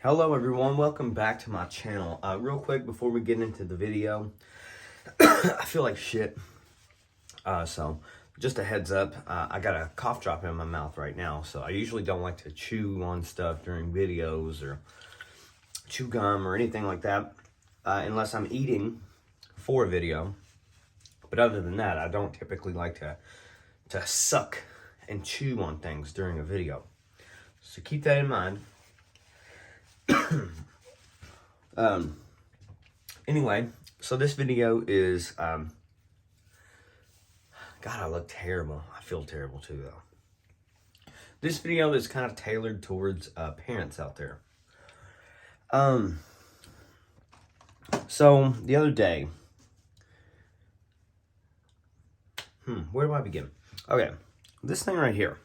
Hello everyone, welcome back to my channel. Real quick before we get into the video, I feel like shit. So just a heads up, I got a cough drop in my mouth right now. So I usually don't like to chew on stuff during videos or chew gum or anything like that, unless I'm eating for a video. But other than that, I don't typically like to suck and chew on things during a video. So keep that in mind. Anyway, so this video is, God, I look terrible. I feel terrible too, though. This video is kind of tailored towards parents out there. So the other day, where do I begin? Okay, this thing right here.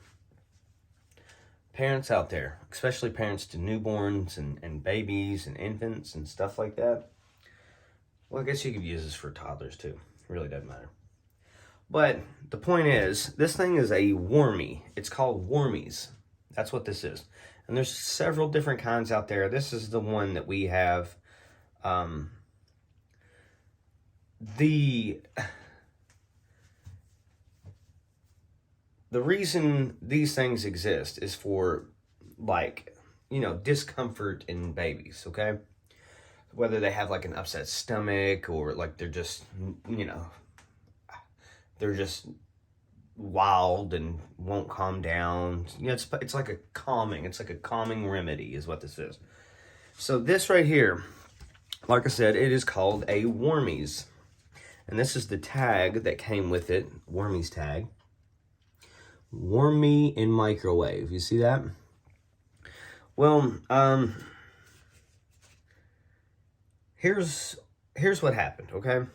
Parents out there, especially parents to newborns and babies and infants and stuff like that. Well, I guess you could use this for toddlers too. It really doesn't matter. But the point is, this thing is a warmie. It's called Warmies. That's what this is. And there's several different kinds out there. This is the one that we have. The reason these things exist is for, like, discomfort in babies, okay? Whether they have, like, an upset stomach or, like, they're just, they're just wild and won't calm down. It's like a calming remedy is what this is. So this right here, like I said, it is called a Warmies. And this is the tag that came with it, Warmies tag. Warm me in microwave. You see that? Well, here's what happened, okay?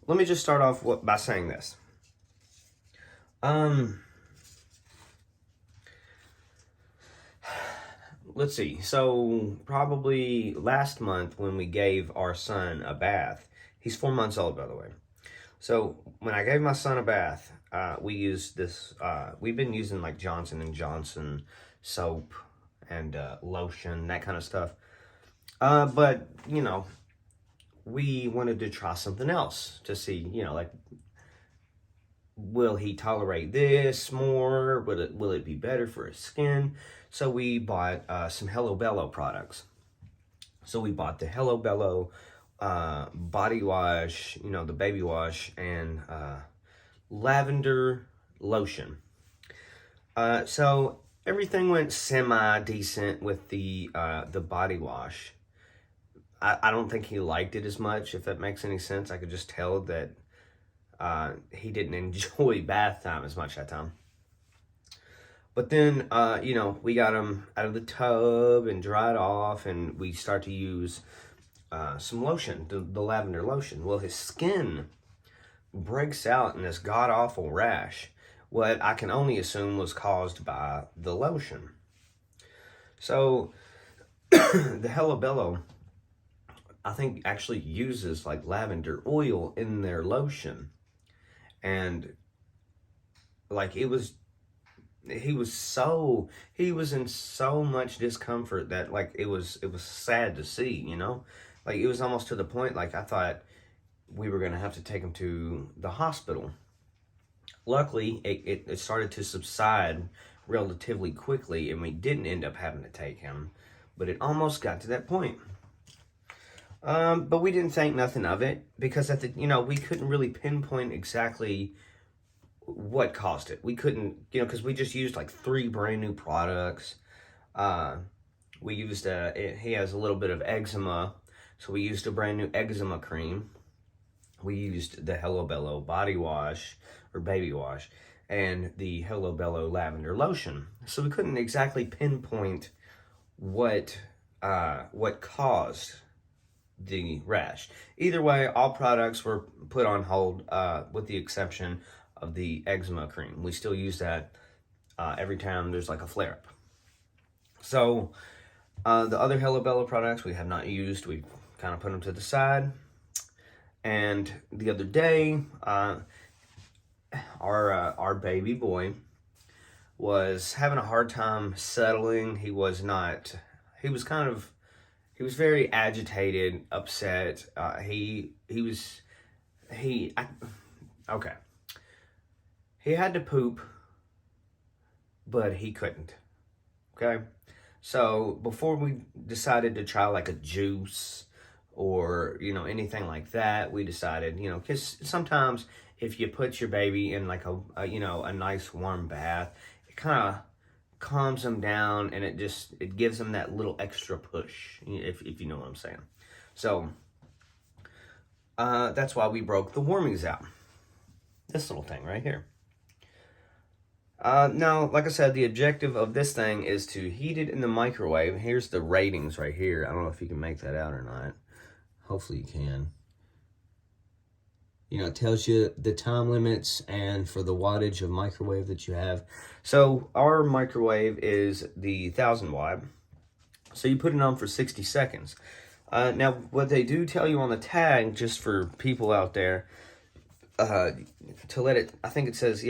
Let me just start off by saying this. Let's see. So probably last month when we gave our son a bath, he's 4 months old, by the way. So when I gave my son a bath, we used this, we've been using like Johnson & Johnson soap and lotion, that kind of stuff. But, we wanted to try something else to see, like, will he tolerate this more? Will it be better for his skin? So we bought some Hello Bello products. So we bought the Hello Bello body wash, the baby wash, and lavender lotion. So everything went semi-decent with the body wash. I don't think he liked it as much, if that makes any sense. I could just tell that he didn't enjoy bath time as much that time. But then, we got him out of the tub and dried off, and we start to use some lotion, the lavender lotion. Well, his skin breaks out in this god-awful rash, what I can only assume was caused by the lotion. So, the Hello Bello, I think, actually uses like lavender oil in their lotion. And like he was in so much discomfort that, like, it was sad to see, Like, it was almost to the point, like, I thought we were going to have to take him to the hospital. Luckily, it started to subside relatively quickly, and we didn't end up having to take him. But it almost got to that point. But we didn't think nothing of it, because we couldn't really pinpoint exactly what caused it. We couldn't, because we just used like 3 brand new products. We used he has a little bit of eczema, so we used a brand new eczema cream. We used the Hello Bello body wash or baby wash and the Hello Bello lavender lotion. So we couldn't exactly pinpoint what caused the rash. Either way, all products were put on hold, with the exception of the eczema cream. We still use that every time there's like a flare-up. So the other Hello Bello products we have not used. We kind of put them to the side. And the other day, our baby boy was having a hard time settling. He was not he was very agitated, upset. Okay. He had to poop, but he couldn't. Okay. So before we decided to try like a juice or, anything like that, we decided, because sometimes if you put your baby in like a nice warm bath, it kind of calms them down, and it gives them that little extra push, if you know what I'm saying. So that's why we broke the warmings out. This little thing right here. Now, like I said, the objective of this thing is to heat it in the microwave. Here's the ratings right here. I don't know if you can make that out or not. Hopefully you can. It tells you the time limits and for the wattage of microwave that you have. So our microwave is the 1000 watt. So you put it on for 60 seconds. Now, what they do tell you on the tag, just for people out there, to let it, I think it says,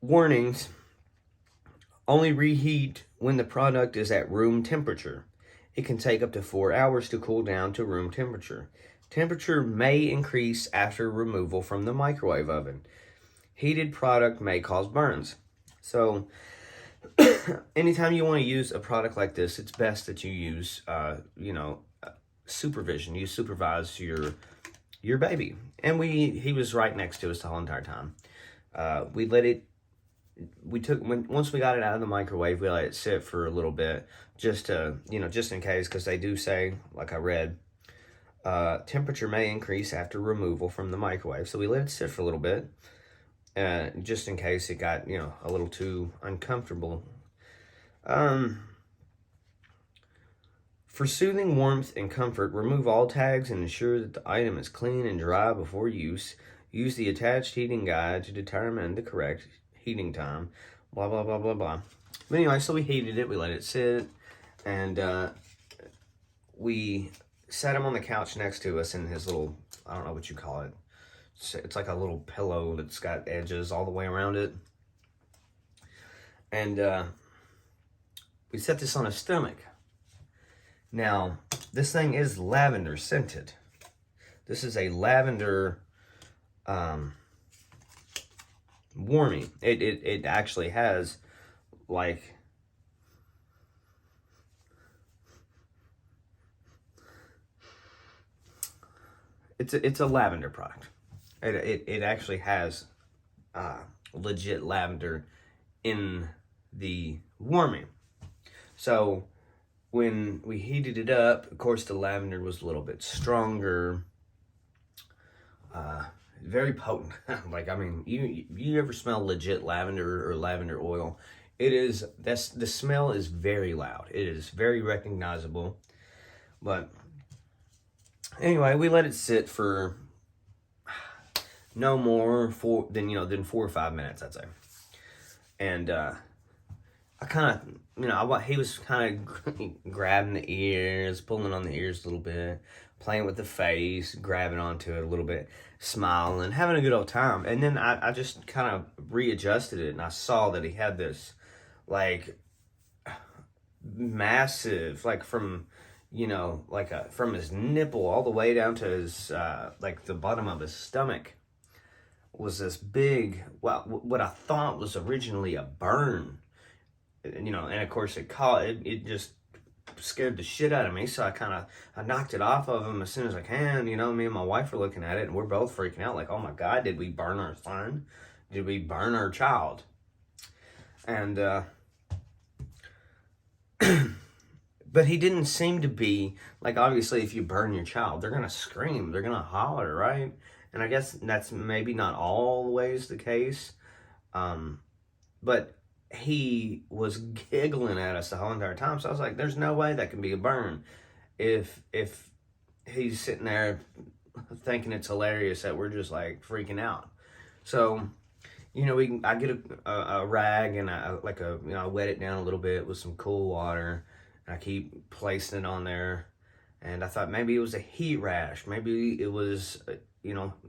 warnings, only reheat when the product is at room temperature. It can take up to 4 hours to cool down to room temperature. Temperature may increase after removal from the microwave oven. Heated product may cause burns. So, anytime you want to use a product like this, it's best that you use, supervision. You supervise your baby. And he was right next to us the whole entire time. Once we got it out of the microwave, we let it sit for a little bit, just in case, because they do say, like I read, temperature may increase after removal from the microwave. So we let it sit for a little bit, just in case it got, a little too uncomfortable. For soothing warmth and comfort, remove all tags and ensure that the item is clean and dry before use. Use the attached heating guide to determine the correct heating time. Blah, blah, blah, blah, blah. But anyway, so we heated it. We let it sit. And we sat him on the couch next to us in his little, I don't know what you call it. It's like a little pillow that's got edges all the way around it. And we set this on his stomach. Now, this thing is lavender scented. This is a lavender warming. It actually has like it's a lavender product. It actually has legit lavender in the warming. So when we heated it up, of course the lavender was a little bit stronger. Very potent. Like, I mean, you ever smell legit lavender or lavender oil? The smell is very loud. It is very recognizable. But anyway, we let it sit for no more than 4 or 5 minutes, I'd say. And I kind of, he was kind of grabbing the ears, pulling on the ears a little bit, playing with the face, grabbing onto it a little bit, smiling, having a good old time. And then I just kind of readjusted it, and I saw that he had this, like, massive, like, from from his nipple all the way down to his, like, the bottom of his stomach was this big, what I thought was originally a burn. And of course it just scared the shit out of me. So I knocked it off of him as soon as I can. Me and my wife were looking at it, and we're both freaking out like, oh my God, did we burn our son? Did we burn our child? And, but he didn't seem to be, like, obviously if you burn your child, they're going to scream, they're going to holler, right? And I guess that's maybe not always the case. But he was giggling at us the whole entire time. So I was like, there's no way that can be a burn if he's sitting there thinking it's hilarious that we're just like freaking out. So, I get a rag and I wet it down a little bit with some cool water, and I keep placing it on there. And I thought maybe it was a heat rash. Maybe it was,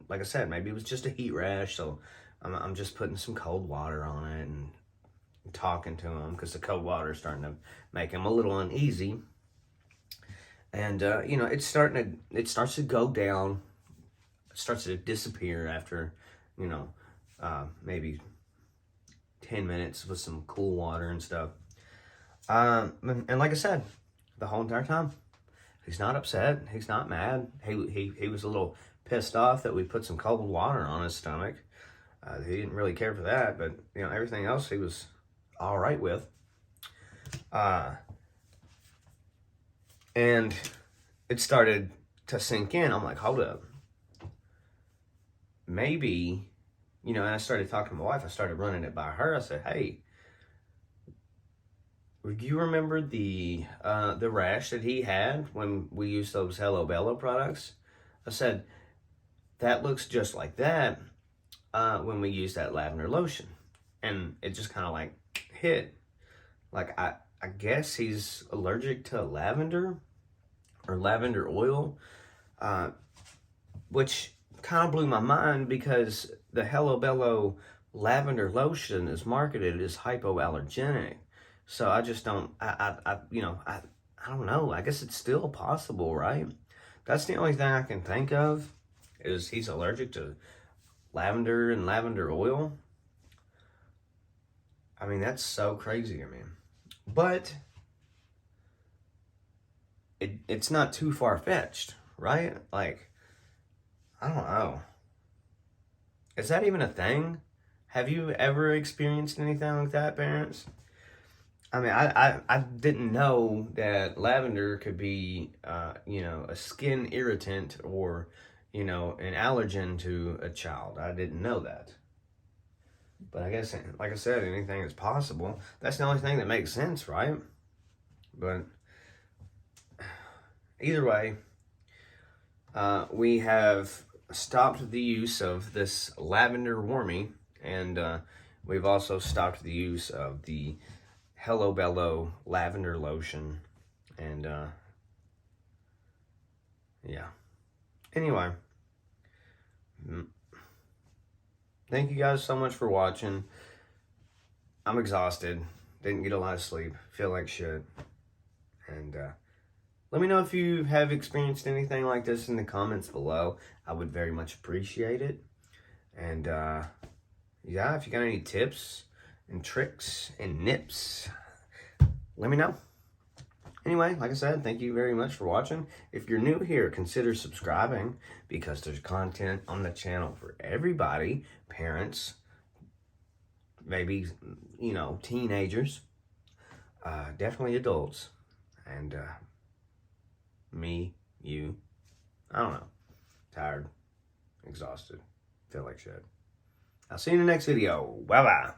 like I said, maybe it was just a heat rash. So I'm just putting some cold water on it and talking to him because the cold water is starting to make him a little uneasy. And you know, it starts to go down, it starts to disappear after, you know, maybe 10 minutes with some cool water and stuff. And like I said, the whole entire time, he's not upset. He's not mad. He was a little pissed off that we put some cold water on his stomach. He didn't really care for that, but you know, everything else he was all right with. And it started to sink in. I'm like, hold up. Maybe, you know, and I started talking to my wife. I started running it by her. I said, hey, do you remember the rash that he had when we used those Hello Bello products? I said, that looks just like that when we used that lavender lotion. And it just kind of like hit. Like, I guess he's allergic to lavender or lavender oil, which kind of blew my mind because the Hello Bello lavender lotion is marketed as hypoallergenic. So I just don't, you know, I don't know. I guess it's still possible, right? That's the only thing I can think of is he's allergic to lavender and lavender oil. I mean, that's so crazy. I mean, but it's not too far-fetched, right? Like, I don't know. Is that even a thing? Have you ever experienced anything like that, parents? I mean, I didn't know that lavender could be, you know, a skin irritant or, you know, an allergen to a child. I didn't know that. But I guess, like I said, anything is possible. That's the only thing that makes sense, right? But either way, we have stopped the use of this lavender warming, and we've also stopped the use of the Hello Bello lavender lotion, and yeah. Anyway, thank you guys so much for watching. I'm exhausted. Didn't get a lot of sleep. Feel like shit. And let me know if you have experienced anything like this in the comments below. I would very much appreciate it. And yeah, if you got any tips and tricks and nips, let me know. Anyway, like I said, thank you very much for watching. If you're new here, consider subscribing because there's content on the channel for everybody. Parents, maybe, you know, teenagers, definitely adults, and me, you, I don't know, tired, exhausted, feel like shit. I'll see you in the next video. Bye-bye.